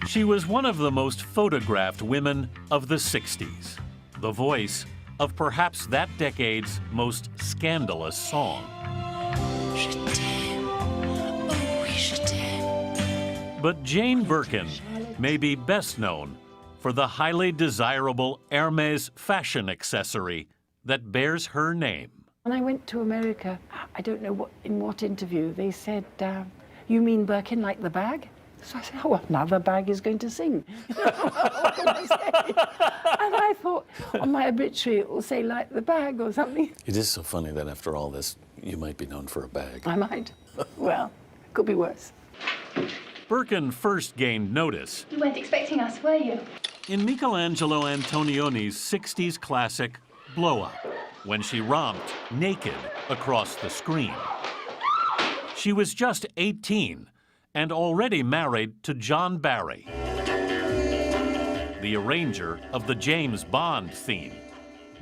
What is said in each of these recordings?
She was one of the most photographed women of the 60s, the voice of perhaps that decade's most scandalous song. But Jane Birkin may be best known for the highly desirable Hermès fashion accessory that bears her name. When I went to America, I don't know in what interview, they said, you mean Birkin like the bag? So I said, oh, another bag is going to sing. What can I say? And I thought, on my obituary, it will say like the bag or something. It is so funny that after all this, you might be known for a bag. I might. Well, could be worse. Birkin first gained notice. You weren't expecting us, were you? In Michelangelo Antonioni's 60s classic, Blow Up, when she romped naked across the screen. She was just 18 and already married to John Barry, the arranger of the James Bond theme.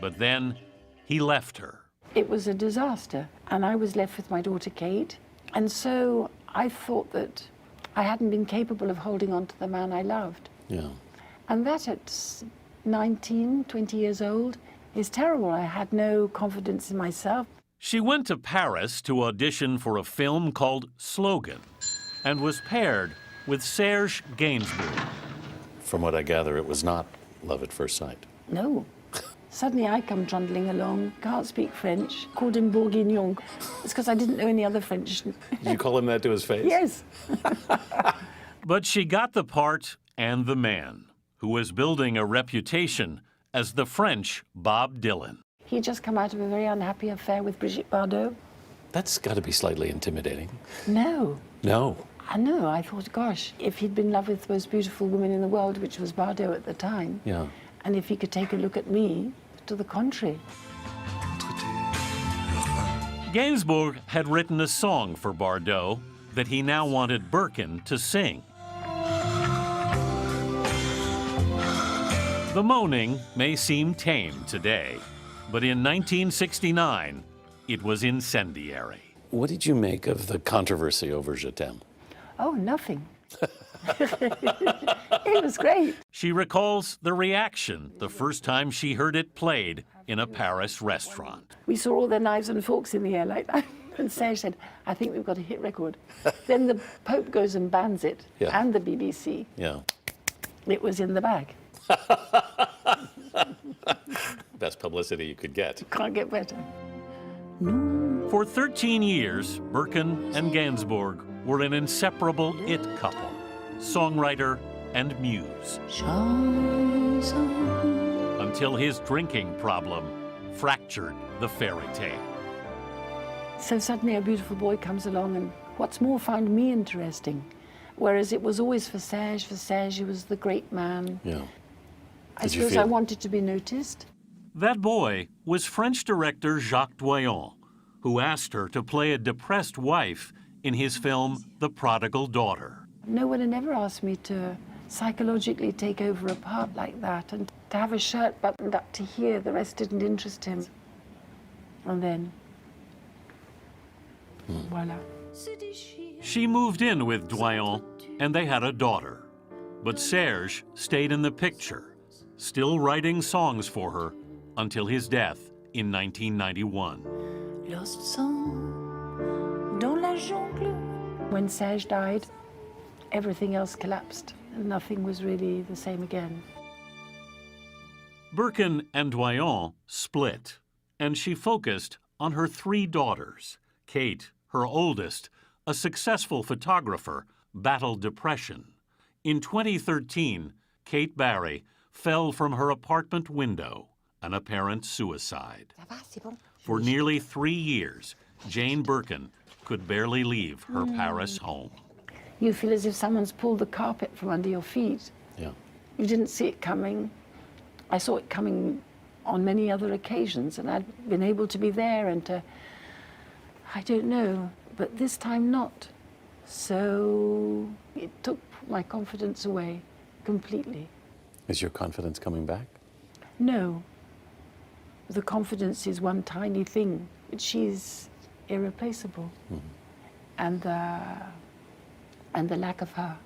But then he left her. It was a disaster, and I was left with my daughter Kate. And so I thought that I hadn't been capable of holding on to the man I loved. Yeah. And that at 19, 20 years old is terrible. I had no confidence in myself. She went to Paris to audition for a film called Slogan and was paired with Serge Gainsbourg. From what I gather, it was not love at first sight. No. Suddenly I come trundling along, can't speak French, called him Bourguignon. It's because I didn't know any other French. Did you call him that to his face? Yes. But she got the part and the man, who was building a reputation as the French Bob Dylan. He'd just come out of a very unhappy affair with Brigitte Bardot. That's got to be slightly intimidating. No. No. I know. I thought, gosh, if he'd been in love with the most beautiful woman in the world, which was Bardot at the time, Yeah. and if he could take a look at me, to the contrary. Gainsbourg had written a song for Bardot that he now wanted Birkin to sing. The moaning may seem tame today, but in 1969, it was incendiary. What did you make of the controversy over Je t'aime? Oh, nothing. It was great. She recalls the reaction the first time she heard it played in a Paris restaurant. We saw all their knives and forks in the air like that. And Serge said, I think we've got a hit record. Then the Pope goes and bans it, Yeah. and the BBC. Yeah. It was in the bag. Best publicity you could get. Can't get better. For 13 years, Birkin and Gainsbourg were an inseparable it couple, songwriter and muse. Until his drinking problem fractured the fairy tale. So suddenly a beautiful boy comes along and what's more found me interesting. Whereas it was always for Serge he was the great man. Yeah. I suppose I wanted to be noticed. That boy was French director Jacques Doyon, who asked her to play a depressed wife in his film The Prodigal Daughter. No one had ever asked me to psychologically take over a part like that, and to have a shirt buttoned up to here, the rest didn't interest him. And then, voila. She moved in with Doyon, and they had a daughter. But Serge stayed in the picture, still writing songs for her until his death in 1991. When Serge died, everything else collapsed, and nothing was really the same again. Birkin and Doyon split, and she focused on her 3 daughters. Kate, her oldest, a successful photographer, battled depression. In 2013, Kate Barry fell from her apartment window, an apparent suicide. For nearly 3 years, Jane Birkin could barely leave her Paris home. You feel as if someone's pulled the carpet from under your feet. Yeah. You didn't see it coming. I saw it coming on many other occasions, and I'd been able to be there and to, I don't know, but this time not. So it took my confidence away completely. Is your confidence coming back? No. The confidence is one tiny thing, but she's irreplaceable. And the lack of her.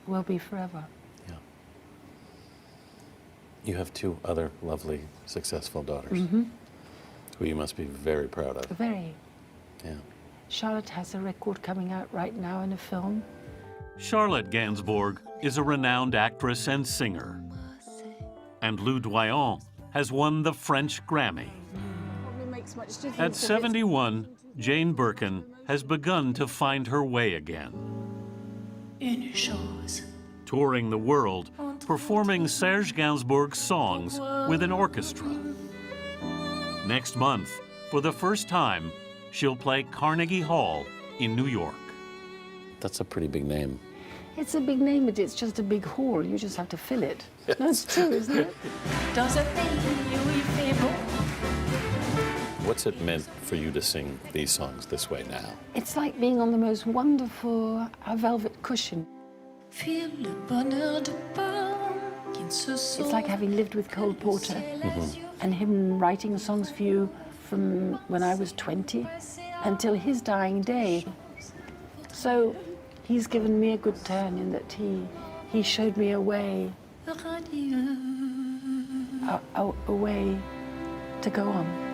will be forever. Yeah. You have two other lovely, successful daughters who you must be very proud of. Very. Yeah. Charlotte has a record coming out right now in a film. Charlotte Gainsbourg is a renowned actress and singer. And Lou Doyon has won the French Grammy. At 71, Jane Birkin has begun to find her way again. Touring the world, performing Serge Gainsbourg's songs with an orchestra. Next month, for the first time, she'll play Carnegie Hall in New York. That's a pretty big name. It's a big name, but it's just a big hall. You just have to fill it. That's true, isn't it? What's it meant for you to sing these songs this way now? It's like being on the most wonderful velvet cushion. It's like having lived with Cole Porter and him writing songs for you from when I was 20 until his dying day. So he's given me a good turn in that he showed me a way, a way to go on.